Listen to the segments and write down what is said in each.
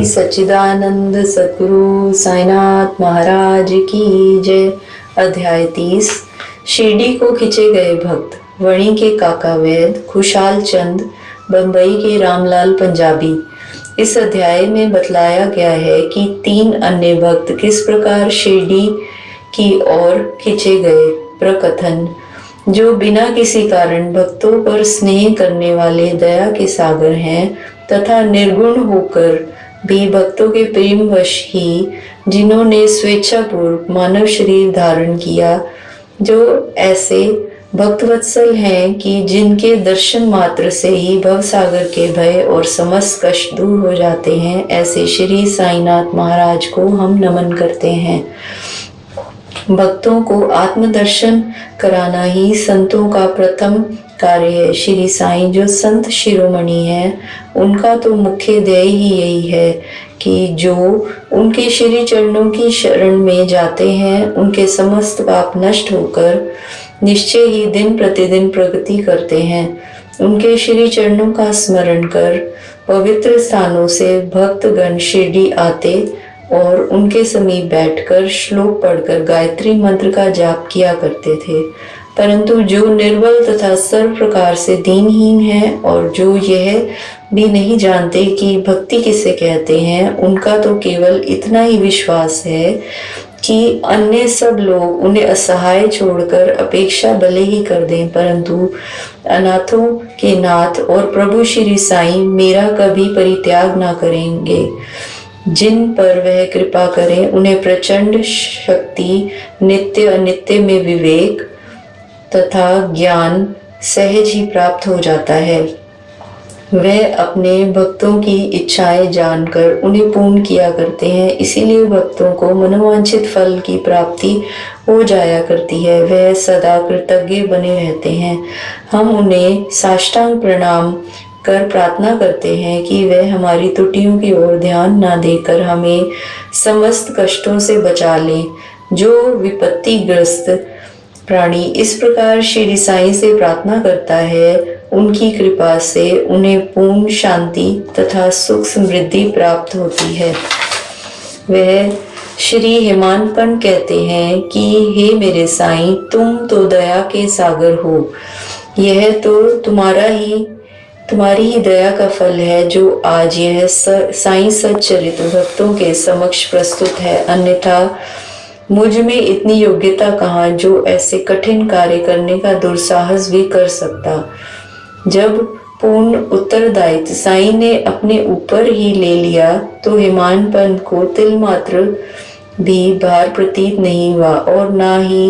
श्री सच्चिदानंद सद्गुरु साईनाथ महाराज की जय। अध्याय 30। शिरडी को खिंचे गए भक्त। वणी के काका वैद, खुशाल चंद, बंबई के रामलाल पंजाबी। इस अध्याय में बतलाया गया है कि 3 अन्य भक्त किस प्रकार शिरडी की ओर खिंचे गए। प्रकथन। जो बिना किसी कारण भक्तों पर स्नेह करने वाले दया के सागर हैं तथा निर्गुण होकर भी भक्तों के प्रेम वश ही जिन्होंने स्वेच्छापूर्वक मानव शरीर धारण किया, जो ऐसे भक्तवत्सल हैं कि जिनके दर्शन मात्र से ही भवसागर के भय और समस्त कष्ट दूर हो जाते हैं, ऐसे श्री साईनाथ महाराज को हम नमन करते हैं। भक्तों को आत्मदर्शन कराना ही संतों का प्रथम कार्य है। श्री साईं जो संत शिरोमणि हैं, उनका तो मुख्य ध्येय ही यही है कि जो उनके श्री चरणों की शरण में जाते हैं, उनके समस्त पाप नष्ट होकर निश्चय ही दिन प्रतिदिन प्रगति करते हैं। उनके श्री चरणों का स्मरण कर पवित्र स्थानों से भक्तगण शिरडी आते और उनके समीप बैठकर श्लोक पढ़कर गायत्री मंत्र का जाप किया करते थे। परंतु जो निर्बल तथा सर्व प्रकार से दीनहीन है और जो यह भी नहीं जानते कि भक्ति किसे कहते हैं, उनका तो केवल इतना ही विश्वास है कि अन्य सब लोग उन्हें असहाय छोड़कर अपेक्षा भले ही कर दें, परंतु अनाथों के नाथ और प्रभु श्री साईं मेरा कभी परित्याग ना करेंगे। जिन पर वह कृपा करें उन्हें प्रचंड शक्ति, नित्य अनित्य में विवेक तथा ज्ञान सहज ही प्राप्त हो जाता है। वह अपने भक्तों की इच्छाएं जानकर उन्हें पूर्ण किया करते हैं, इसीलिए भक्तों को मनोवांछित फल की प्राप्ति हो जाया करती है। वह सदा कृतज्ञ बने रहते हैं। हम उन्हें साष्टांग प्रणाम कर प्रार्थना करते हैं कि वह हमारी त्रुटियों की ओर ध्यान न देकर हमें समस्त कष्टों से बचा लें। जो विपत्तिग्रस्त प्राणी इस प्रकार श्री साईं से प्रार्थना करता है, उनकी कृपा से उन्हें पूर्ण शांति तथा सुख समृद्धि प्राप्त होती है। वह श्री हेमानपन कहते हैं कि हे मेरे साईं, तुम तो दया के सागर हो। यह तो तुम्हारी ही दया का फल है जो आज यह साईं सच्चरित्र भक्तों के समक्ष प्रस्तुत है। अन्यथा मुझ में इतनी योग्यता कहाँ जो ऐसे कठिन कार्य करने का दुस्साहस भी कर सकता। जब पूर्ण उत्तरदायित्व साईं ने अपने ऊपर ही ले लिया तो हेमानपन को तिल मात्र भी भार प्रतीत नहीं हुआ और ना ही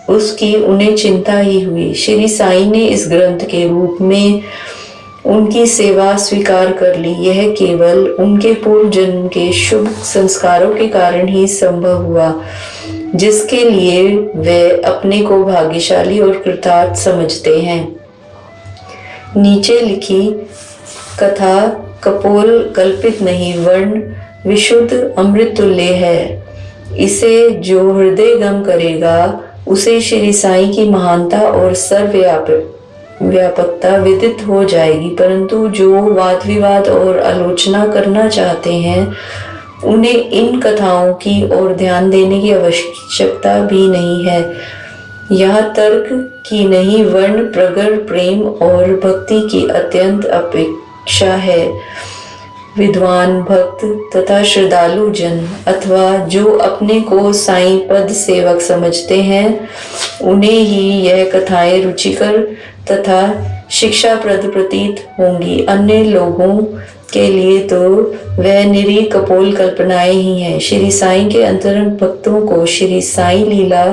उसकी उन्हें चिंता ही हुई। श्री साईं ने इस ग्रंथ के रूप में उनकी सेवा स्वीकार कर ली। यह केवल उनके पूर्व जन्म के शुभ संस्कारों के कारण ही संभव हुआ, जिसके लिए वे अपने को भाग्यशाली और कृतार्थ समझते हैं। नीचे लिखी कथा कपोल कल्पित नहीं, वर्ण विशुद्ध अमृत तुल्य है। इसे जो हृदय गम करेगा उसे श्री साईं की महानता और सर्वव्यापकता विदित हो जाएगी। परंतु जो वाद विवाद और आलोचना करना चाहते हैं, उन्हें इन कथाओं की ओर ध्यान देने की आवश्यकता भी नहीं है। यह तर्क की नहीं, वर्ण प्रगढ़ प्रेम और भक्ति की अत्यंत अपेक्षा है। विद्वान भक्त तथा श्रद्धालु जन अथवा जो अपने को साईं पद सेवक समझते हैं, उन्हें ही यह कथाएं रुचिकर तथा शिक्षाप्रद प्रतीत होंगी। अन्य लोगों के लिए तो वह निरी कपोल कल्पनाएं ही हैं। श्री साईं के अंतरंग भक्तों को श्री साईं लीला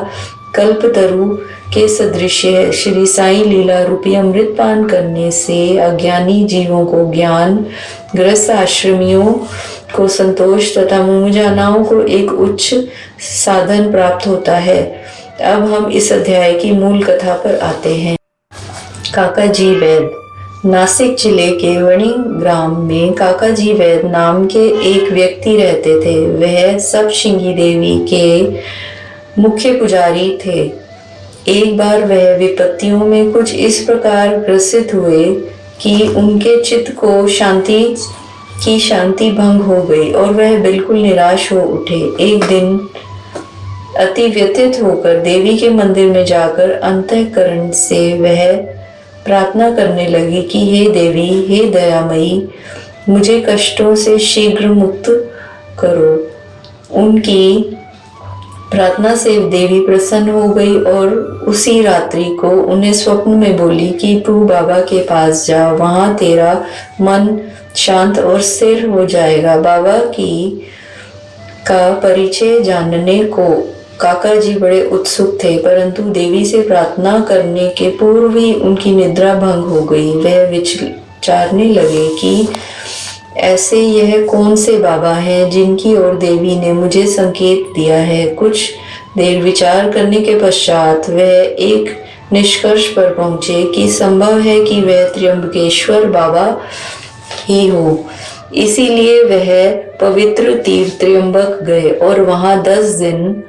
कल्पतरु के सदृश है। श्री साईं लीला रूपी अमृत पान करने से अज्ञानी जीवों को ज्ञान, गृहस्थ आश्रमियों को संतोष तथा मुमुजानाओं को एक उच्च साधन प्राप्त होता है। अब हम इस अध्याय की मूल कथा पर आते हैं। काका जी वैद। नासिक जिले के वणी ग्राम में काका जी वैद नाम के एक व्यक्ति रहते थे। वह सप्तशृंगी देवी के मुख्य पुजारी थे। एक बार वह विपत्तियों में कुछ इस प्रकार ग्रसित हुए कि उनके चित्त को शांति की शांति भंग हो गई और वह बिल्कुल निराश हो उठे। एक दिन अति व्यथित होकर देवी के मंदिर में जाकर अंतःकरण से वह प्रार्थना करने लगी कि हे देवी, हे दयामयी, मुझे कष्टों से शीघ्र मुक्त करो। उनकी प्रार्थना से देवी प्रसन्न हो गई और उसी रात्रि को उन्हें स्वप्न में बोली कि तू बाबा के पास जा, वहां तेरा मन शांत और स्थिर हो जाएगा। बाबा का परिचय जानने को काका जी बड़े उत्सुक थे, परंतु देवी से प्रार्थना करने के पूर्व ही उनकी निद्रा भंग हो गई। वह विचारने लगे कि ऐसे यह कौन से बाबा हैं जिनकी ओर देवी ने मुझे संकेत दिया है। कुछ देर विचार करने के पश्चात वह एक निष्कर्ष पर पहुंचे कि संभव है कि वह त्र्यंबकेश्वर बाबा ही हो। इसीलिए वह पवित्र तीर्थ त्र्यंबक गए और वहां 10 दिन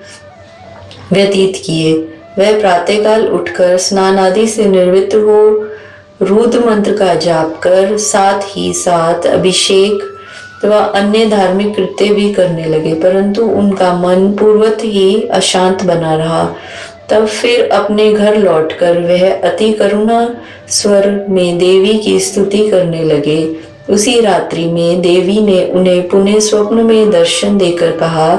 व्यतीत किए। वह प्रातःकाल उठकर स्नान आदि से निवृत्त हो रुद्र मंत्र का जाप कर साथ ही साथ अभिषेक व अन्य धार्मिक कृत्य भी करने लगे, परंतु उनका मन पूर्वत ही अशांत बना रहा। तब फिर अपने घर लौटकर वह अति करुणा स्वर में देवी की स्तुति करने लगे। उसी रात्रि में देवी ने उन्हें पुनः स्वप्न में दर्शन देकर कहा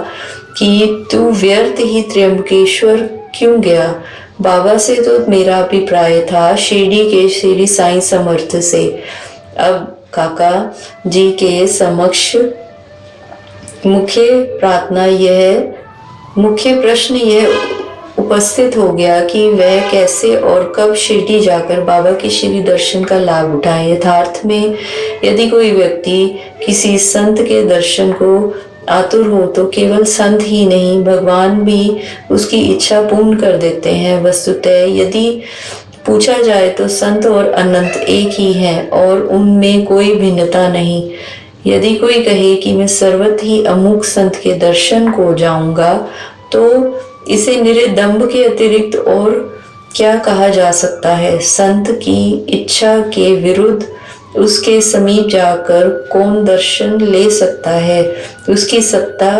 कि तू व्यर्थ ही त्र्यंबकेश्वर क्यों गया। बाबा से तो मेरा अभिप्राय था शिरडी के श्री साईं समर्थ से। अब काका जी के समक्ष मुख्य प्रश्न यह उपस्थित हो गया कि वह कैसे और कब शिरडी जाकर बाबा के श्री दर्शन का लाभ उठाए। यथार्थ में यदि कोई व्यक्ति किसी संत के दर्शन को आतुर हो तो केवल संत ही नहीं, भगवान भी उसकी इच्छा पूर्ण कर देते हैं। वस्तुतः यदि पूछा जाए तो संत और अनंत एक ही हैं और उनमें कोई भिन्नता नहीं। यदि कोई कहे कि मैं सर्वथ ही अमुक संत के दर्शन को जाऊंगा तो इसे निरे दंभ के अतिरिक्त और क्या कहा जा सकता है। संत की इच्छा के विरुद्ध उसके समीप जाकर कौन दर्शन ले सकता है। उसकी सत्ता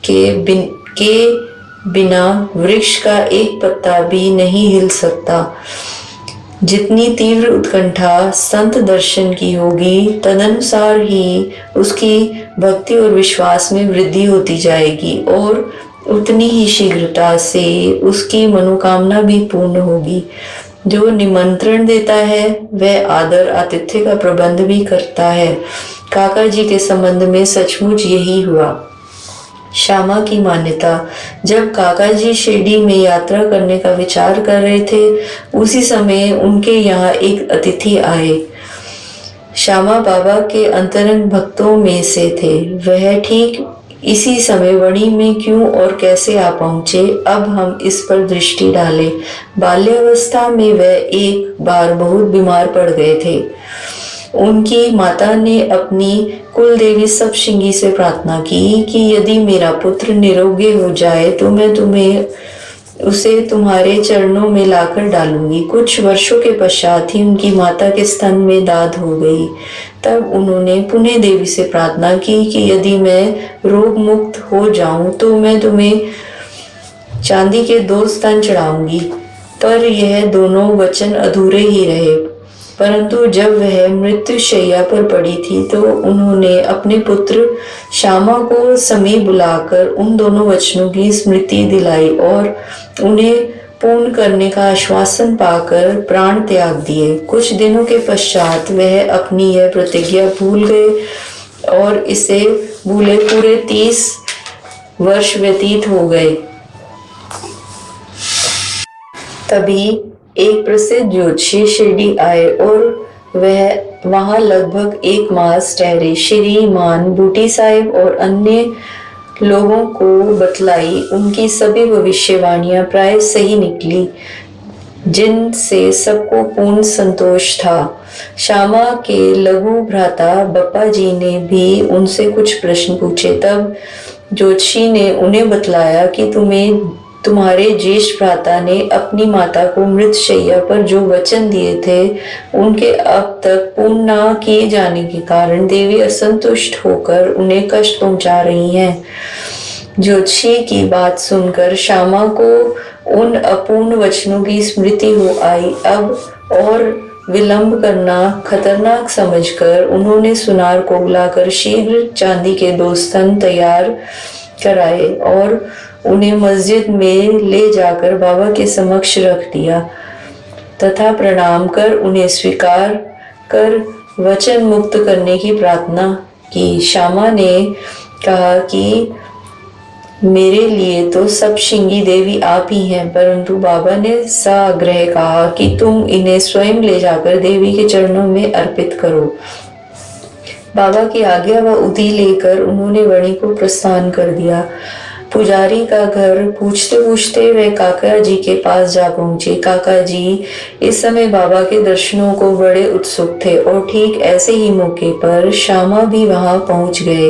के बिना वृक्ष का एक पत्ता भी नहीं हिल सकता। जितनी तीव्र उत्कंठा संत दर्शन की होगी तदनुसार ही उसकी भक्ति और विश्वास में वृद्धि होती जाएगी और उतनी ही शीघ्रता से उसकी मनोकामना भी पूर्ण होगी। जो निमंत्रण देता है वह आदर आतिथ्य का प्रबंध भी करता है। काका जी के संबंध में सचमुच यही हुआ। श्यामा की मान्यता, जब काका जी शिरडी में यात्रा करने का विचार कर रहे थे उसी समय उनके यहाँ एक अतिथि आए। श्यामा बाबा के अंतरंग भक्तों में से थे। वह ठीक इसी समय वणी में क्यों और कैसे आ पहुंचे, अब हम इस पर दृष्टि डालें। बाल्यावस्था में वह एक बार बहुत बीमार पड़ गए थे। उनकी माता ने अपनी कुल देवी सप्तशृंगी से प्रार्थना की कि यदि मेरा पुत्र निरोगी हो जाए तो मैं उसे तुम्हारे चरणों में लाकर डालूंगी। कुछ वर्षों के पश्चात ही उनकी माता के स्तन में दाद हो गई। तब उन्होंने पुनः देवी से प्रार्थना की कि यदि मैं रोग मुक्त हो जाऊं तो मैं तुम्हें चांदी के 2 स्तन चढ़ाऊंगी। पर यह दोनों वचन अधूरे ही रहे। परंतु जब वह मृत्युशैया पर पड़ी थी तो उन्होंने अपने पुत्र श्यामा को समीप बुलाकर उन दोनों वचनों की स्मृति दिलाई और उन्हें पूर्ण करने का आश्वासन पाकर प्राण त्याग दिए। कुछ दिनों के पश्चात वह अपनी यह प्रतिज्ञा भूल गए और इसे भूले पूरे 30 वर्ष व्यतीत हो गए। तभी एक प्रसिद्ध ज्योतिषी शिरडी आए और वह वहां लगभग 1 मास ठहरे। श्रीमान बूटी साहिब और अन्य लोगों को बतलाई। उनकी सभी भविष्यवाणियां प्राय सही निकली, जिनसे सबको पूर्ण संतोष था। श्यामा के लघु भ्राता बप्पा जी ने भी उनसे कुछ प्रश्न पूछे। तब ज्योतिषी ने उन्हें बतलाया कि तुम्हें तुम्हारे ज्येष्ठ भ्राता ने अपनी माता को मृत शैया पर जो वचन दिए थे उनके अब तक पूर्ण न किए जाने के कारण देवी असंतुष्ट होकर उन्हें कष्ट पहुंचा रही हैं। ज्योतिषी की बात सुनकर श्यामा को उन अपूर्ण वचनों की स्मृति हो आई। अब और विलंब करना खतरनाक समझकर उन्होंने सुनार को बुलाकर शीघ्र चांदी के 2 स्तन तैयार कराए और उन्हें मस्जिद में ले जाकर बाबा के समक्ष रख दिया तथा प्रणाम कर उन्हें स्वीकार कर वचन मुक्त करने की प्रार्थना की। श्यामा ने कहा कि मेरे लिए तो सब श्रृंगी देवी आप ही हैं, परंतु बाबा ने साग्रह कहा कि तुम इन्हें स्वयं ले जाकर देवी के चरणों में अर्पित करो। बाबा की आज्ञा व उदी लेकर उन्होंने वणी को प्रस्थान कर दिया। पुजारी का घर पूछते पूछते वे काका जी के पास जा पहुंचे। काका जी इस समय बाबा के दर्शनों को बड़े उत्सुक थे और ठीक ऐसे ही मौके पर श्यामा भी वहां पहुंच गए।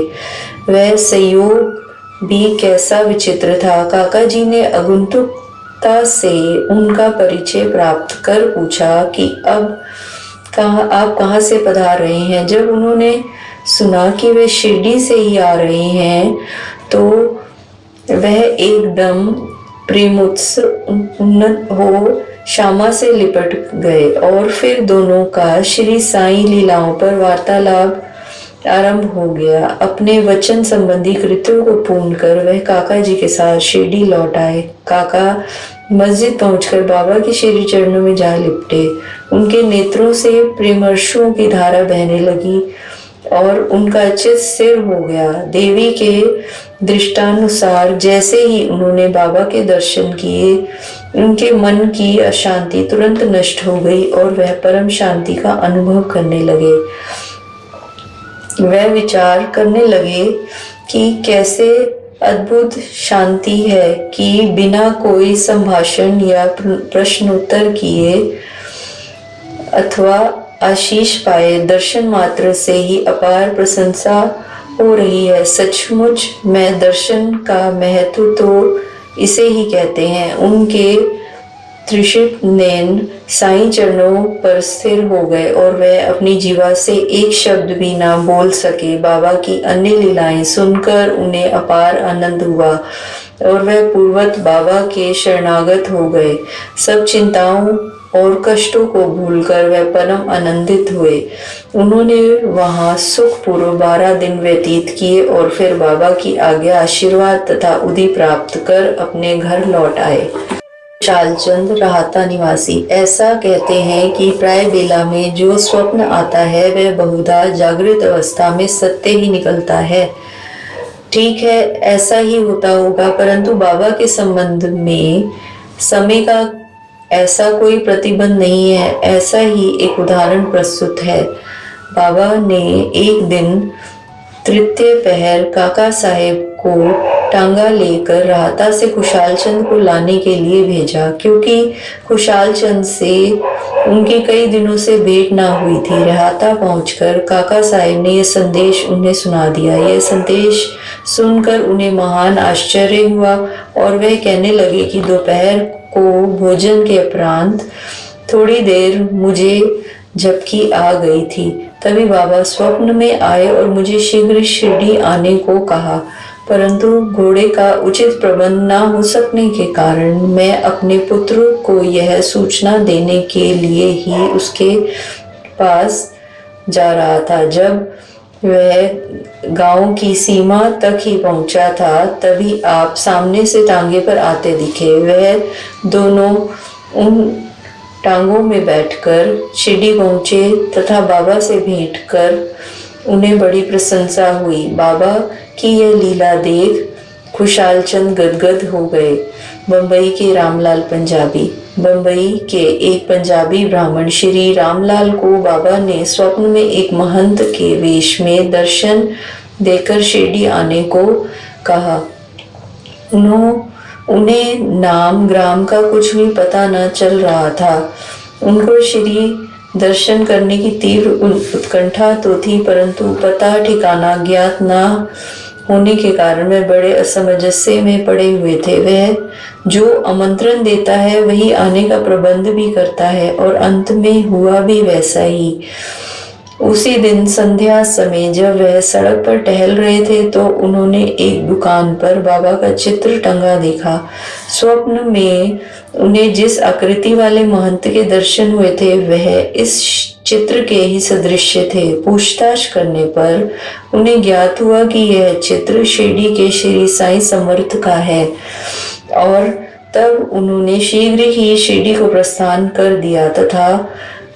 वह संयोग भी कैसा विचित्र था। काका जी ने आगंतुकता से उनका परिचय प्राप्त कर पूछा कि अब आप कहाँ से पधार रहे हैं। जब उन्होंने सुना कि वे शिरडी से ही आ रहे हैं तो वह एकदम प्रेमोन्नत हो श्यामा से लिपट गए और फिर दोनों का श्री साईं लीलाओं पर वार्तालाप आरंभ हो गया। अपने वचन संबंधी कृत्यों को पूर्ण कर वह काका जी के साथ शिरडी लौट आए। काका मस्जिद पहुंचकर बाबा के श्री चरणों में जा लिपटे। उनके नेत्रों से प्रेमाश्रुओं की धारा बहने लगी और उनका चित्त स्थिर हो गया। देवी के दृष्टानुसार जैसे ही उन्होंने बाबा के दर्शन किए उनके मन की अशांति तुरंत नष्ट हो गई और वह परम शांति का अनुभव करने लगे। वह विचार करने लगे कि कैसे अद्भुत शांति है कि बिना कोई संभाषण या प्रश्नोत्तर किए अथवा आशीष पाए दर्शन मात्र से ही अपार प्रशंसा हो रही है। सचमुच में दर्शन का महत्व तो इसे ही कहते हैं। उनके त्रिषित नैन साईं चरणों पर स्थिर हो गए और वह अपनी जीवा से एक शब्द भी ना बोल सके। बाबा की अन्य लीलाएं सुनकर उन्हें अपार आनंद हुआ और वह पूर्वत बाबा के शरणागत हो गए। सब चिंताओं और कष्टों को भूलकर वह परम आनंदित हुए। उन्होंने वहां सुखपूर्व 12 दिन व्यतीत किए और फिर बाबा की आज्ञा आशीर्वाद तथा उदी प्राप्त कर अपने घर लौट आए। खुशालचंद राहता निवासी ऐसा कहते हैं कि प्राय बेला में जो स्वप्न आता है वह बहुधा जागृत अवस्था में सत्य ही निकलता है। ठीक है, ऐसा ही होता होगा, परंतु बाबा के संबंध में समय का ऐसा कोई प्रतिबंध नहीं है। ऐसा ही एक उदाहरण प्रस्तुत है। बाबा ने एक दिन तृतीय पहर काका साहेब को टांगा लेकर राहता से खुशालचंद को लाने के लिए भेजा, क्योंकि खुशालचंद से उनकी कई दिनों से भेंट ना हुई थी। राहता पहुंचकर काका साहेब ने यह संदेश उन्हें सुना दिया। यह संदेश सुनकर उन्हें महान आश्चर्य हुआ और वह कहने लगे कि दोपहर को भोजन के उपरांत थोड़ी देर मुझे झपकी आ गई थी। तभी बाबा स्वप्न में आए और मुझे शीघ्र शिरडी आने को कहा, परंतु घोड़े का उचित प्रबंध न हो सकने के कारण मैं अपने पुत्र को यह सूचना देने के लिए ही उसके पास जा रहा था। जब वह गांव की सीमा तक ही पहुंचा था तभी आप सामने से टांगे पर आते दिखे। वह दोनों उन टांगों में बैठकर शिरडी पहुंचे तथा बाबा से भेंट कर उन्हें बड़ी प्रशंसा हुई। बाबा की यह लीला देख खुशालचंद गदगद हो गए। बंबई के रामलाल पंजाबी बंबई के एक पंजाबी ब्राह्मण श्री रामलाल को बाबा ने स्वप्न में एक महंत के वेश में दर्शन देकर शिरडी आने को कहा। उन्हें नाम ग्राम का कुछ भी पता न चल रहा था। उनको श्री दर्शन करने की तीव्र उत्कंठा तो थी, परंतु पता ठिकाना ज्ञात न होने के कारण वे बड़े असमंजस्य में पड़े हुए थे। वह जो आमंत्रण देता है वही आने का प्रबंध भी करता है, और अंत में हुआ भी वैसा ही। उसी दिन संध्या समय जब वह सड़क पर टहल रहे थे तो उन्होंने एक दुकान पर बाबा का चित्र टंगा देखा। स्वप्न में उन्हें जिस आकृति वाले महंत के दर्शन हुए थे वह इस चित्र के ही सदृश थे। पूछताछ करने पर उन्हें ज्ञात हुआ कि यह चित्र शिरडी के श्री साईं समर्थ का है, और तब उन्होंने शीघ्र ही शिरडी को प्रस्थान कर दिया तथा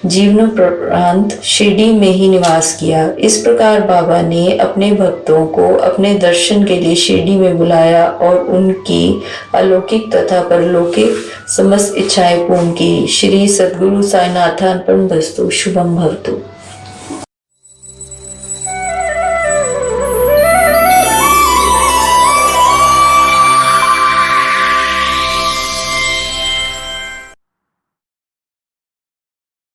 जीवनोपरांत शिरडी में ही निवास किया। इस प्रकार बाबा ने अपने भक्तों को अपने दर्शन के लिए शिरडी में बुलाया और उनकी अलौकिक तथा परलौकिक समस्त इच्छाएं पूर्ण की। श्री सद्गुरु साईनाथार्पणमस्तु। शुभम भवतु।